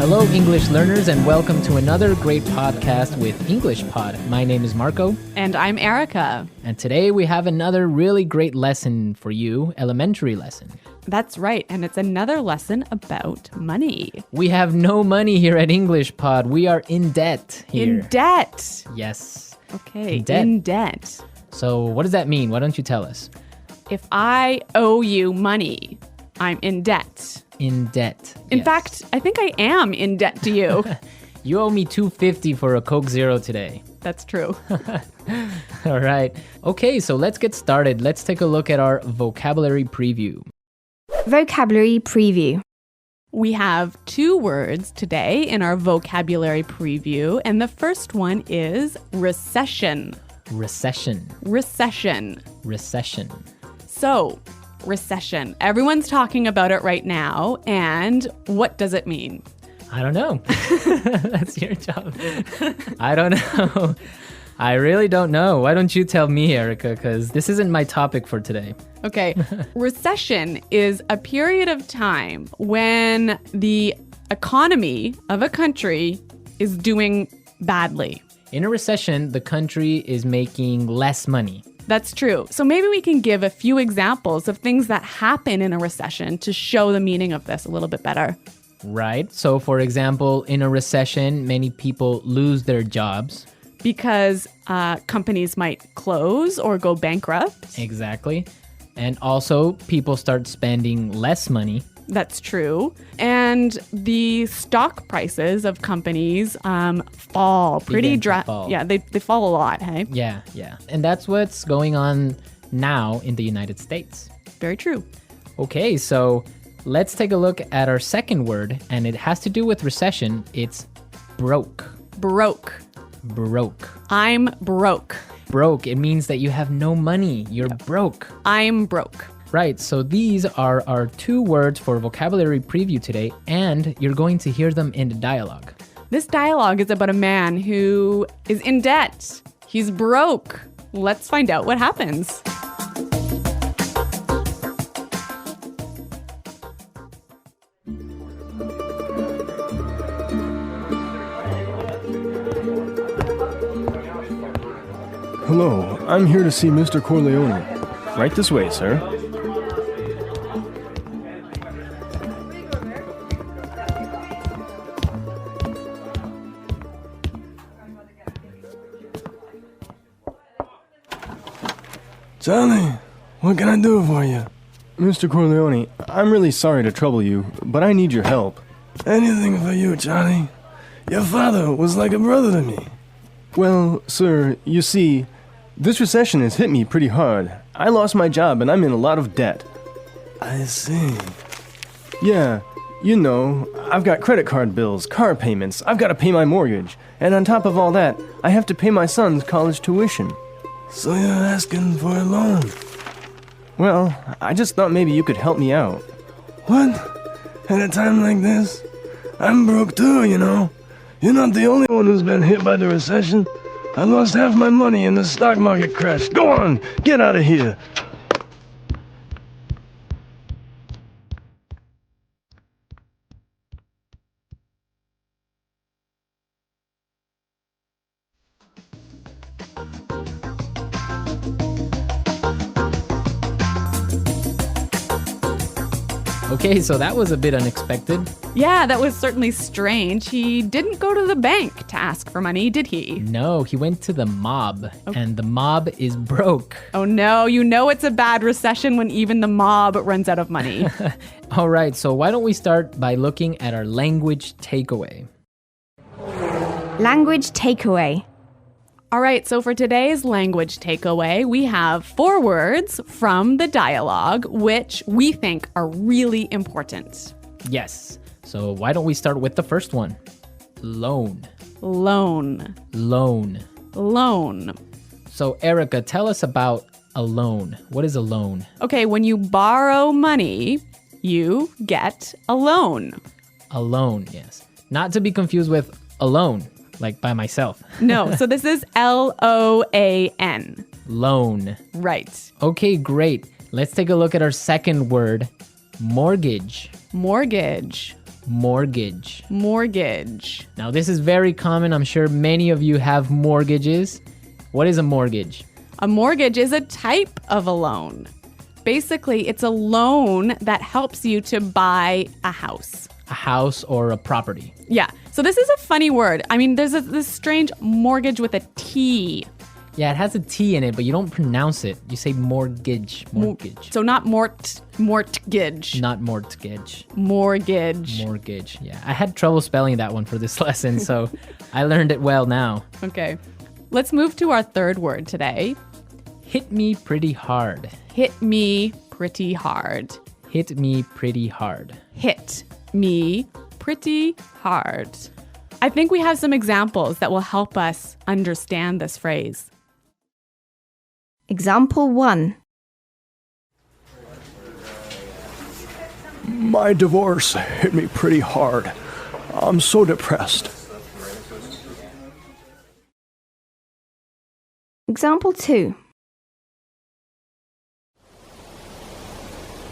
Hello, English learners, and welcome to another great podcast with English Pod. My name is Marco. And I'm Erica. And today we have another really great lesson for you, elementary lesson. That's right, and it's another lesson about money. We have no money here at English Pod. We are in debt here. In debt. Yes. Okay, In debt. debt. So what does that mean? Why don't you tell us? If I owe you money, I'm in debt. In debt. In Yes. fact, I think I am in debt to you. You owe me $2.50 for a Coke Zero today. That's true. All right. Okay, so let's get started. Let's take a look at our vocabulary preview. Vocabulary preview. We have two words today in our vocabulary preview, and the first one is recession. Recession. Recession. Recession. So, recession. Everyone's talking about it right now, and what does it mean? I don't know. That's your job. I don't know. I really don't know. Why don't you tell me, Erica? Because this isn't my topic for today. Okay, recession is a period of time when the economy of a country is doing badly. In a recession, the country is making less money. That's true. So maybe we can give a few examples of things that happen in a recession to show the meaning of this a little bit better. Right. So, for example, in a recession, many people lose their jobs. Because companies might close or go bankrupt. Exactly. And also, people start spending less money. That's true. And the stock prices of companies fall pretty Begin to fall. Yeah, they fall a lot, hey? Yeah. And that's what's going on now in the United States. Very true. Okay, so let's take a look at our second word, and it has to do with recession. It's broke. Broke. Broke. I'm broke. Broke, it means that you have no money. You're broke. I'm broke. Right, so these are our two words for vocabulary preview today, and you're going to hear them in the dialogue. This dialogue is about a man who is in debt. He's broke. Let's find out what happens. Hello, I'm here to see Mr. Corleone. Right this way, sir. Charlie, what can I do for you? Mr. Corleone, I'm really sorry to trouble you, but I need your help. Anything for you, Charlie. Your father was like a brother to me. Well, sir, you see, this recession has hit me pretty hard. I lost my job and I'm in a lot of debt. I see. Yeah, you know, I've got credit card bills, car payments, I've got to pay my mortgage, and on top of all that, I have to pay my son's college tuition. So you're asking for a loan? Well, I just thought maybe you could help me out. What? At a time like this? I'm broke too, you know. You're not the only one who's been hit by the recession. I lost half my money and the stock market crashed. Go on, get out of here. Okay, so that was a bit unexpected. Yeah, that was certainly strange. He didn't go to the bank to ask for money, did he? No, he went to the mob, and the mob is broke. Oh no, you know it's a bad recession when even the mob runs out of money. All right, so why don't we start by looking at our language takeaway? Language takeaway. All right, so for today's language takeaway, we have 4 words from the dialogue, which we think are really important. Yes, so why don't we start with the first one? Loan. Loan. Loan. Loan. So Erica, tell us about a loan. What is a loan? Okay, when you borrow money, you get a loan. A loan, yes. Not to be confused with alone, like by myself. No, so this is L-O-A-N. Loan. Right. Okay, great. Let's take a look at our second word, mortgage. Mortgage. Mortgage. Mortgage. Now, this is very common. I'm sure many of you have mortgages. What is a mortgage? A mortgage is a type of a loan. Basically, it's a loan that helps you to buy a house. A house or a property. Yeah. So this is a funny word. I mean, there's this strange mortgage with a T. Yeah, it has a T in it, but you don't pronounce it. You say mortgage. Mortgage. So not mortgage. Not mortgage. Mortgage. Mortgage. Yeah. I had trouble spelling that one for this lesson, so I learned it well now. Okay. Let's move to our third word today. Hit me pretty hard. Hit me pretty hard. Hit me pretty hard. Hit me pretty hard. I think we have some examples that will help us understand this phrase. Example 1. My divorce hit me pretty hard. I'm so depressed. Example 2.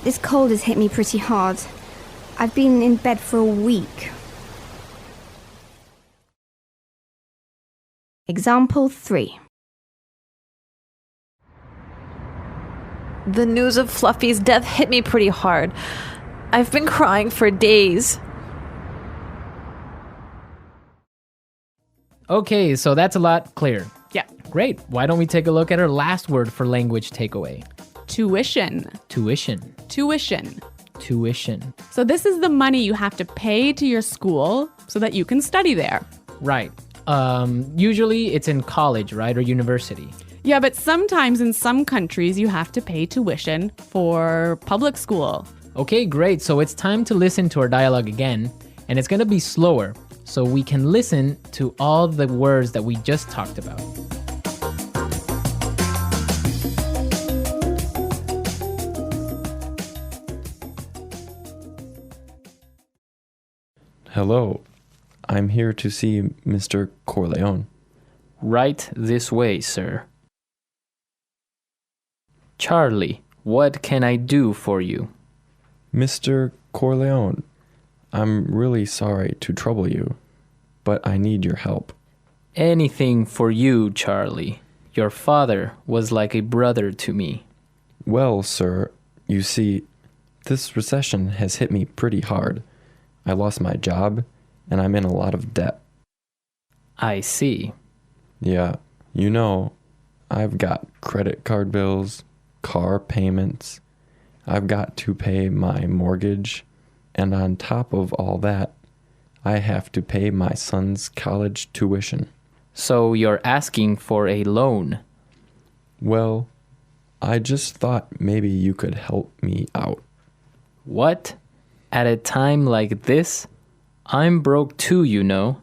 This cold has hit me pretty hard. I've been in bed for a week. Example 3. The news of Fluffy's death hit me pretty hard. I've been crying for days. Okay, so that's a lot clearer. Yeah. Great. Why don't we take a look at our last word for language takeaway? Tuition. Tuition. Tuition. Tuition. So this is the money you have to pay to your school so that you can study there. Right. Usually it's in college, right? Or university. Yeah, but sometimes in some countries you have to pay tuition for public school. Okay, great. So it's time to listen to our dialogue again, and it's going to be slower so we can listen to all the words that we just talked about. Hello, I'm here to see Mr. Corleone. Right this way, sir. Charlie, what can I do for you? Mr. Corleone, I'm really sorry to trouble you, but I need your help. Anything for you, Charlie. Your father was like a brother to me. Well, sir, you see, this recession has hit me pretty hard. I lost my job, and I'm in a lot of debt. I see. Yeah, you know, I've got credit card bills, car payments. I've got to pay my mortgage, and on top of all that, I have to pay my son's college tuition. So you're asking for a loan? Well, I just thought maybe you could help me out. What? At a time like this? I'm broke too, you know.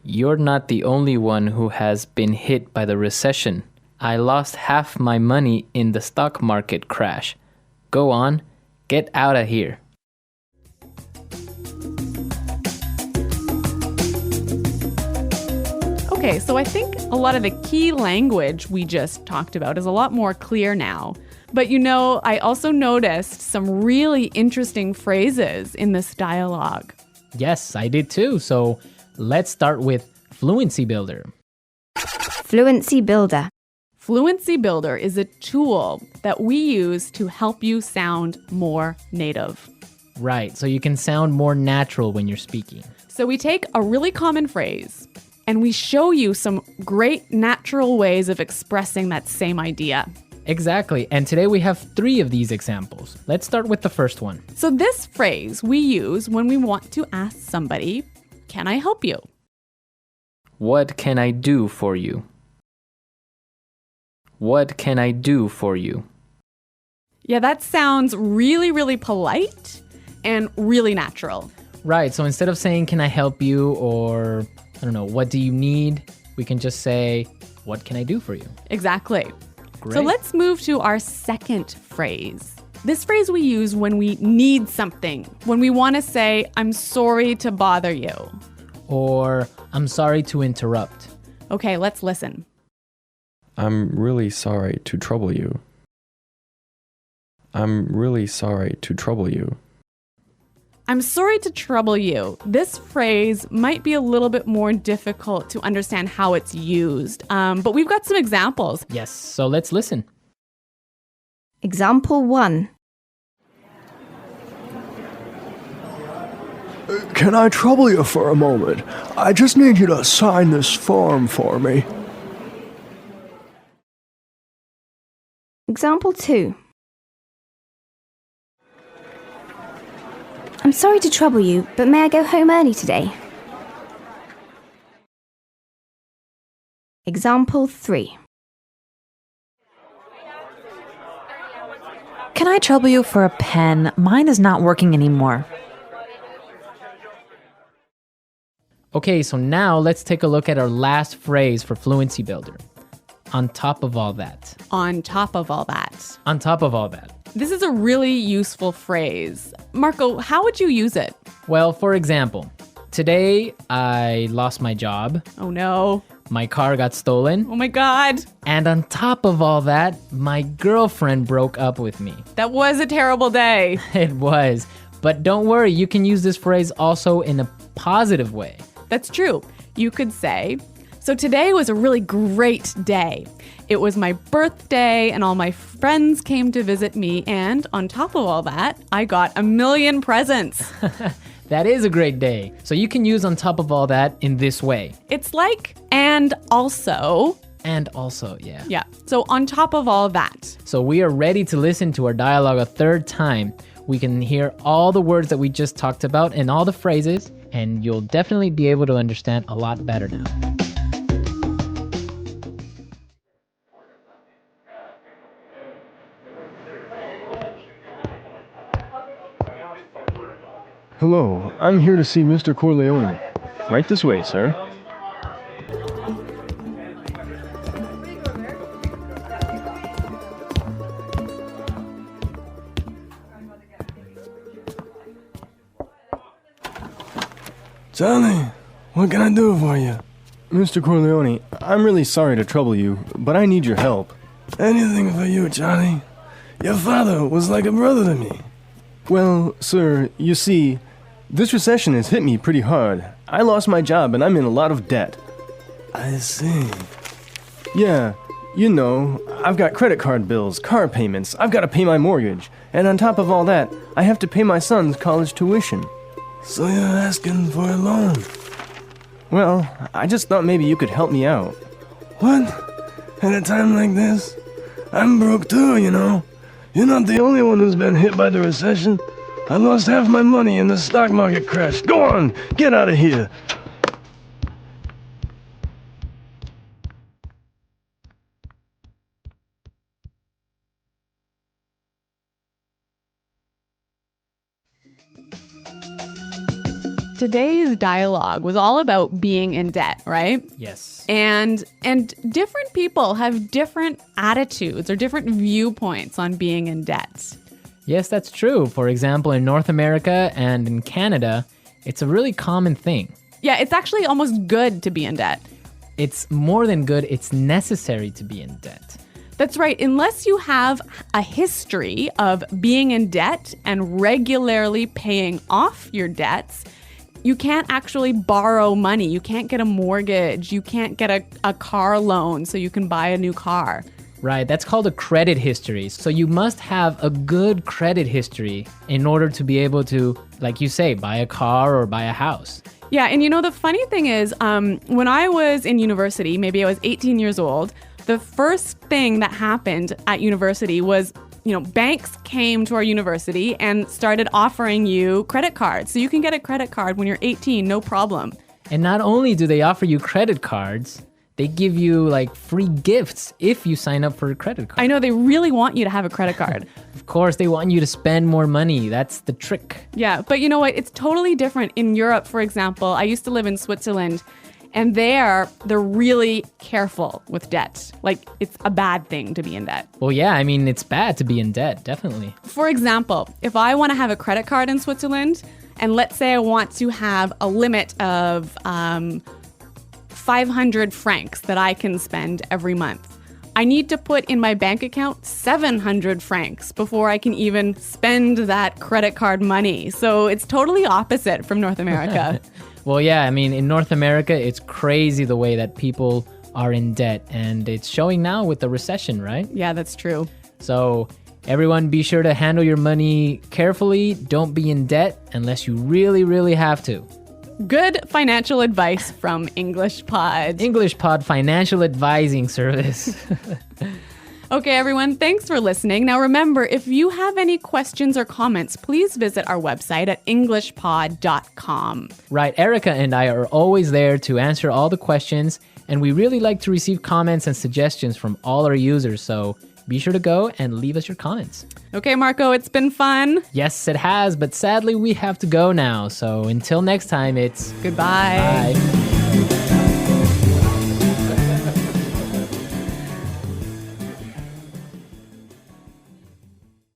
You're not the only one who has been hit by the recession. I lost half my money in the stock market crash. Go on, get out of here. Okay, so I think a lot of the key language we just talked about is a lot more clear now. But you know, I also noticed some really interesting phrases in this dialogue. Yes, I did too. So let's start with Fluency Builder. Fluency Builder. Fluency Builder is a tool that we use to help you sound more native. Right, so you can sound more natural when you're speaking. So we take a really common phrase and we show you some great natural ways of expressing that same idea. Exactly, and today we have 3 of these examples. Let's start with the first one. So this phrase we use when we want to ask somebody, "Can I help you?" What can I do for you? What can I do for you? Yeah, that sounds really, really polite and really natural. Right, so instead of saying, can I help you, or, I don't know, what do you need? We can just say, what can I do for you? Exactly. Great. So let's move to our second phrase. This phrase we use when we need something, when we want to say, I'm sorry to bother you. Or, I'm sorry to interrupt. Okay, let's listen. I'm really sorry to trouble you. I'm really sorry to trouble you. I'm sorry to trouble you. This phrase might be a little bit more difficult to understand how it's used, but we've got some examples. Yes, so let's listen. Example 1. Can I trouble you for a moment? I just need you to sign this form for me. Example 2. I'm sorry to trouble you, but may I go home early today? Example 3. Can I trouble you for a pen? Mine is not working anymore. Okay, so now let's take a look at our last phrase for Fluency Builder. On top of all that. On top of all that. On top of all that. This is a really useful phrase. Marco, how would you use it? Well, for example, today I lost my job, Oh no. my car got stolen, Oh my God. and on top of all that, my girlfriend broke up with me. That was a terrible day. It was. But don't worry, you can use this phrase also in a positive way. That's true. You could say, so today was a really great day. It was my birthday and all my friends came to visit me, and on top of all that, I got a million presents. That is a great day. So you can use on top of all that in this way. It's like, and also. And also, yeah. Yeah. So on top of all that. So we are ready to listen to our dialogue a third time. We can hear all the words that we just talked about and all the phrases, and you'll definitely be able to understand a lot better now. Hello, I'm here to see Mr. Corleone. Right this way, sir. Johnny, what can I do for you? Mr. Corleone, I'm really sorry to trouble you, but I need your help. Anything for you, Johnny. Your father was like a brother to me. Well, sir, you see, this recession has hit me pretty hard. I lost my job and I'm in a lot of debt. I see. Yeah, you know, I've got credit card bills, car payments, I've got to pay my mortgage, and on top of all that, I have to pay my son's college tuition. So you're asking for a loan? Well, I just thought maybe you could help me out. What? At a time like this? I'm broke too, you know. You're not the only one who's been hit by the recession. I lost half my money in the stock market crash. Go on, get out of here. Today's dialogue was all about being in debt, right? Yes. And different people have different attitudes or different viewpoints on being in debt. Yes, that's true. For example, in North America and in Canada, it's a really common thing. Yeah, it's actually almost good to be in debt. It's more than good, it's necessary to be in debt. That's right. Unless you have a history of being in debt and regularly paying off your debts, you can't actually borrow money. You can't get a mortgage. You can't get a car loan so you can buy a new car. Right, that's called a credit history. So you must have a good credit history in order to be able to, like you say, buy a car or buy a house. Yeah, and you know, the funny thing is, when I was in university, maybe I was 18 years old, the first thing that happened at university was, you know, banks came to our university and started offering you credit cards. So you can get a credit card when you're 18, no problem. And not only do they offer you credit cards, they give you like free gifts if you sign up for a credit card. I know they really want you to have a credit card. Of course, they want you to spend more money. That's the trick. Yeah, but you know what? It's totally different in Europe, for example. I used to live in Switzerland, and they're really careful with debt. Like, it's a bad thing to be in debt. Well, yeah, I mean, it's bad to be in debt, definitely. For example, if I want to have a credit card in Switzerland, and let's say I want to have a limit of 500 francs that I can spend every month, I need to put in my bank account 700 francs before I can even spend that credit card money. So it's totally opposite from North America. Well, yeah, I mean, in North America, it's crazy the way that people are in debt, and it's showing now with the recession, right? Yeah, that's true. So everyone, be sure to handle your money carefully. Don't be in debt unless you really, really have to. Good financial advice from English Pod. English Pod Financial Advising Service. Okay, everyone, thanks for listening. Now remember, if you have any questions or comments, please visit our website at englishpod.com. Right, Erica and I are always there to answer all the questions, and we really like to receive comments and suggestions from all our users, so be sure to go and leave us your comments. Okay, Marco, it's been fun. Yes, it has, but sadly we have to go now, so until next time, it's Goodbye. bye.